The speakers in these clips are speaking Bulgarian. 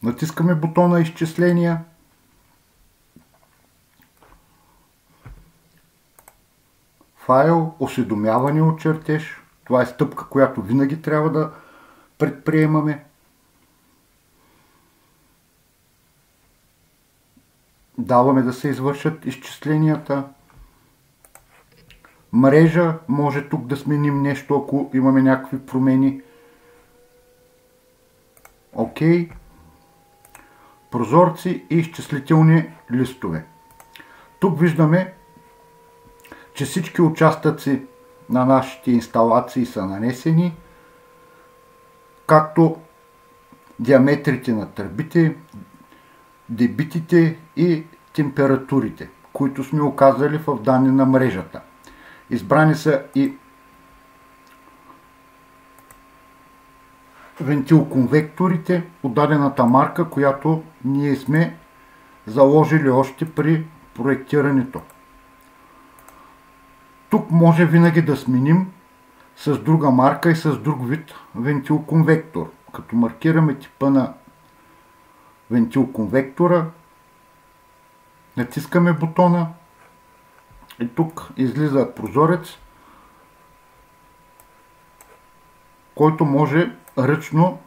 Натискаме бутона изчисления. Файл, осведомяване от чертеж. Това е стъпка, която винаги трябва да предприемаме. Даваме да се извършат изчисленията. Мрежа, може тук да сменим нещо, ако имаме някакви промени. Окей. Прозорци и изчислителни листове. Тук виждаме, че всички участъци на нашите инсталации са нанесени, както диаметрите на тръбите, дебитите и температурите, които сме указали в данни на мрежата. Избрани са и вентил-конвекторите от дадената марка, която ние сме заложили още при проектирането. Тук може винаги да сменим с друга марка и с друг вид вентил-конвектор. Като маркираме типа на вентил-конвектора, натискаме бутона и тук излиза прозорец, който може ръчно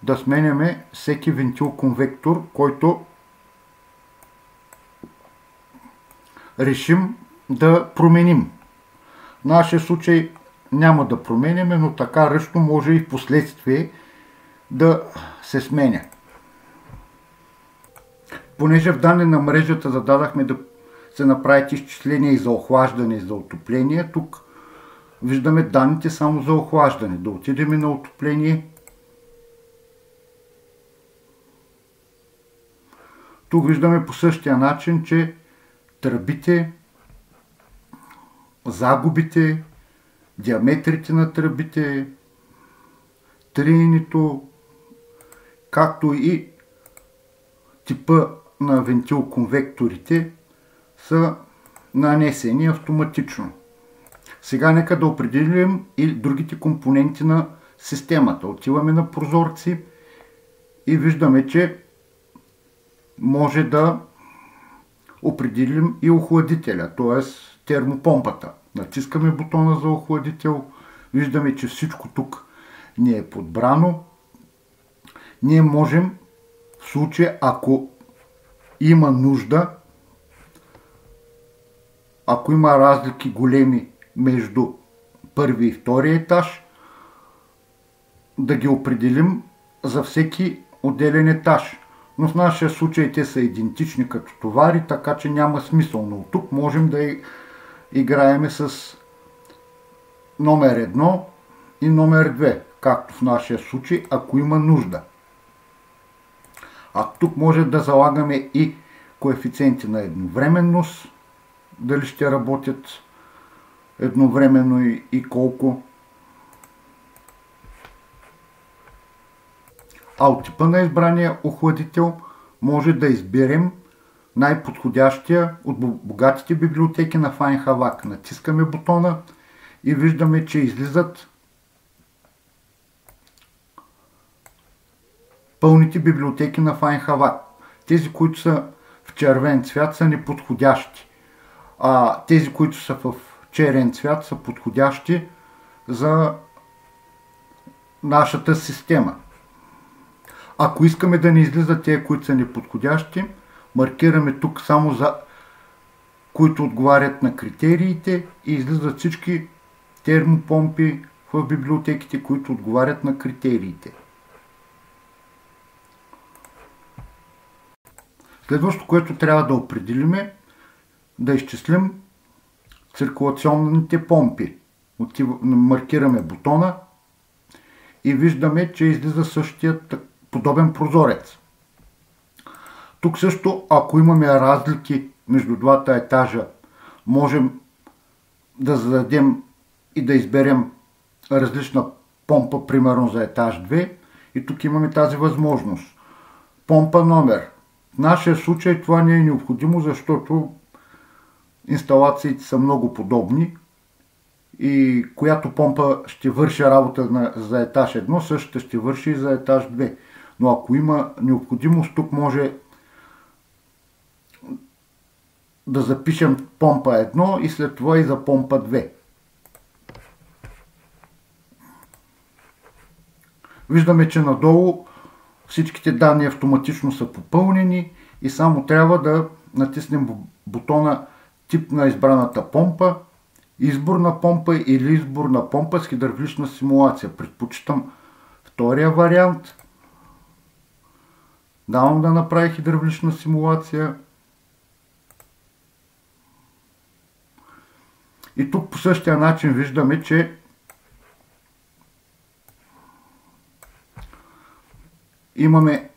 да сменяме всеки вентил-конвектор, който решим да променим. В нашия случай няма да променяме, но така ръчно може и в последствие да се сменя. Понеже в данни на мрежата зададахме да се направят изчисления и за охлаждане и за отопление, тук виждаме данните само за охлаждане. Да отидем на отопление. Тук виждаме по същия начин, че тръбите, загубите, диаметрите на тръбите, триенето, както и типа на вентил-конвекторите са нанесени автоматично. Сега нека да определим и другите компоненти на системата. Отиваме на прозорци и виждаме, че може да определим и охладителя, т.е. термопомпата. Натискаме бутона за охладител. Виждаме, че всичко тук ни е подбрано. Ние можем, в случай ако има нужда, ако има разлики големи между първи и втория етаж, да ги определим за всеки отделен етаж. Но в нашия случай те са идентични като товари, така че няма смисъл. Но тук можем да играеме с номер 1 и номер 2, както в нашия случай, ако има нужда. А тук може да залагаме и коефициенти на едновременност, дали ще работят едновременно и колко. А от типа на избрания охладител може да изберем най-подходящия от богатите библиотеки на Fine-Havak. Натискаме бутона и виждаме, че излизат пълните библиотеки на Fine-Havak. Тези, които са в червен цвят, са неподходящи. А тези, които са в черен цвят, са подходящи за нашата система. Ако искаме да не излизат тези, които са неподходящи, маркираме тук само за които отговарят на критериите и излизат всички термопомпи в библиотеките, които отговарят на критериите. Следващото, което трябва да определим, е да изчислим циркулационните помпи. Маркираме бутона и виждаме, че излиза същият подобен прозорец. Тук също, ако имаме разлики между двата етажа, можем да зададем и да изберем различна помпа, примерно за етаж 2. И тук имаме тази възможност. Помпа номер. В нашия случай това не е необходимо, защото инсталациите са много подобни и която помпа ще върши работа за етаж 1, същата ще върши и за етаж 2. Но ако има необходимост, тук може да запишем помпа 1 и след това и за помпа 2. Виждаме, че надолу всичките данни автоматично са попълнени и само трябва да натиснем бутона тип на избраната помпа, избор на помпа или избор на помпа с хидравлична симулация. Предпочитам втория вариант. Давам да направя хидравлична симулация. И тук по същия начин виждаме, че имаме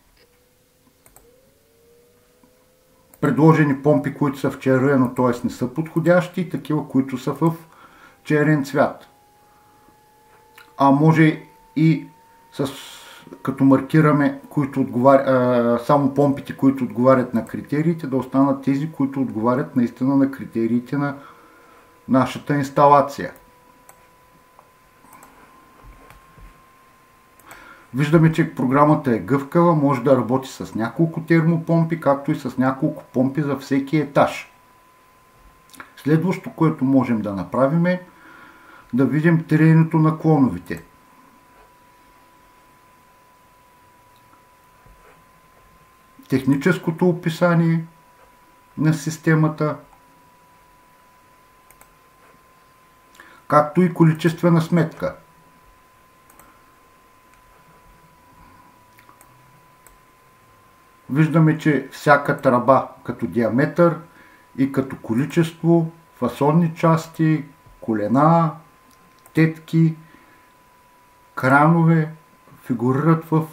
предложени помпи, които са в червено, т.е. не са подходящи, и такива, които са в черен цвят. А може и като маркираме само помпите, които отговарят на критериите, да останат тези, които отговарят наистина на критериите на нашата инсталация. Виждаме, че програмата е гъвкава, може да работи с няколко термопомпи, както и с няколко помпи за всеки етаж. Следващо, което можем да направим, е да видим триенето на клоновете. Техническото описание на системата, както и количествена сметка. Виждаме, че всяка тръба като диаметър и като количество, фасонни части, колена, тетки, кранове фигурират в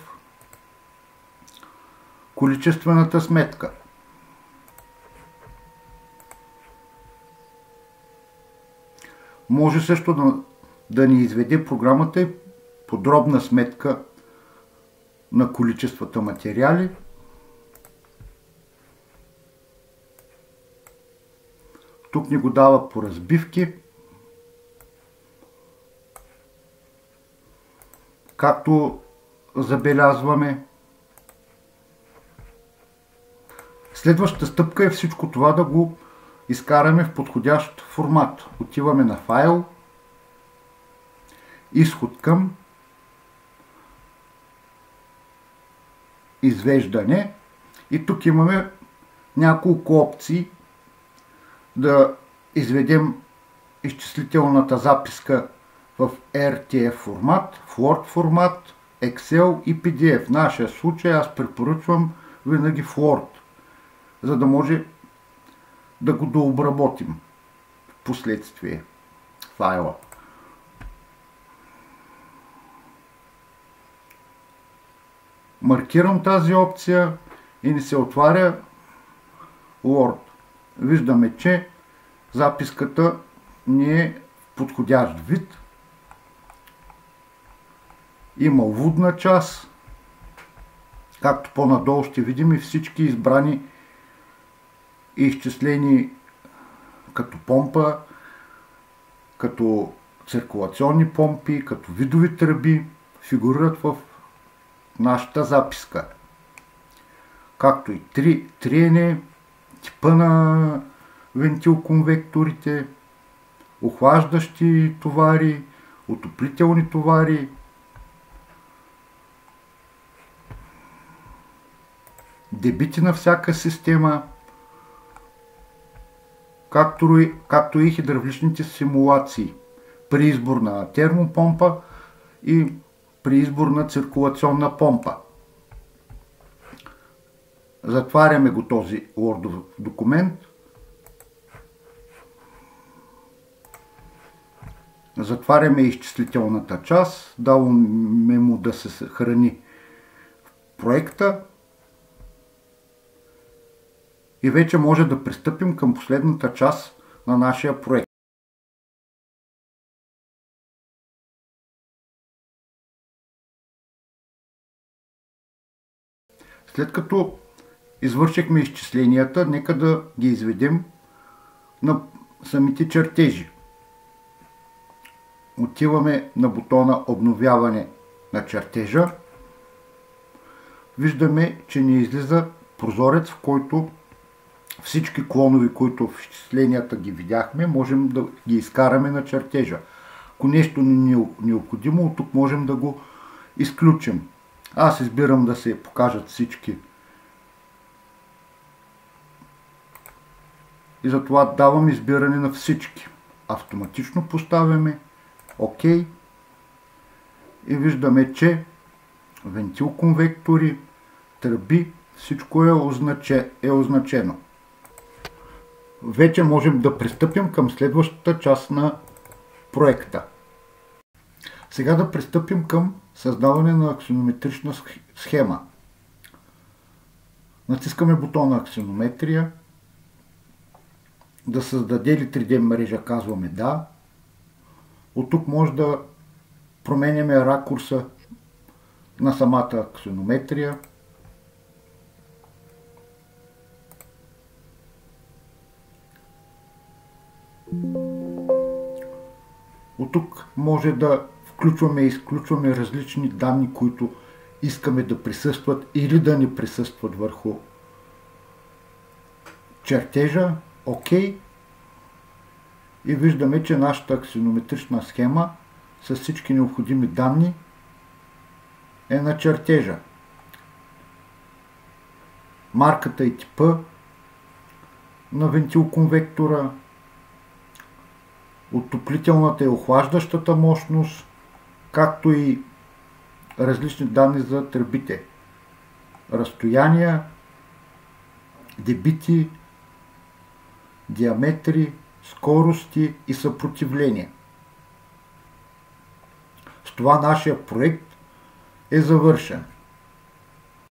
количествената сметка. Може също да ни изведе програмата и подробна сметка на количествата материали. Тук ни го дава по разбивки. Както забелязваме. Следващата стъпка е всичко това да го изкараме в подходящ формат. Отиваме на файл, изход към, извеждане и тук имаме няколко опции да изведем изчислителната записка в RTF формат, в Word формат, Excel и PDF. В нашия случай аз препоръчвам винаги в Word, за да може да го дообработим в последствие файла. Маркирам тази опция и ни се отваря Word. Виждаме, че записката ни е в подходящ вид. Има уводна част, както по-надолу ще видим и всички избрани и изчислени като помпа, като циркулационни помпи, като видови тръби фигурират в нашата записка. Както и триене, типа на вентил-конвекторите, охлаждащи товари, отоплителни товари, дебити на всяка система, както и хидравличните симулации при избор на термопомпа и при избор на циркулационна помпа. Затваряме го този Word документ. Затваряме изчислителната част. Даваме му да се съхрани в проекта. И вече може да пристъпим към последната част на нашия проект. След като извършихме изчисленията, нека да ги изведем на самите чертежи. Отиваме на бутона Обновяване на чертежа. виждаме, че ни излиза прозорец, в който всички клонове, които в изчисленията ги видяхме, можем да ги изкараме на чертежа. Ако нещо не е необходимо, от тук можем да го изключим. Аз избирам да се покажат всички. И затова давам избиране на всички. Автоматично поставяме ОК. И виждаме, че вентил, конвектори, тръби, всичко е означено. Вече можем да пристъпим към следващата част на проекта. Сега да пристъпим към създаване на аксонометрична схема. Натискаме бутона аксонометрия. Да създаде ли 3D мрежа, казваме да. От тук може да променяме ракурса на самата аксонометрия. От тук може да включваме и изключваме различни данни, които искаме да присъстват или да не присъстват върху чертежа. ОК. И виждаме, че нашата аксонометрична схема с всички необходими данни е на чертежа. Марката и типа на вентил-конвектора, отоплителната и охлаждащата мощност, както и различни данни за тръбите, разстояния, дебити, диаметри, скорости и съпротивление. С това нашия проект е завършен.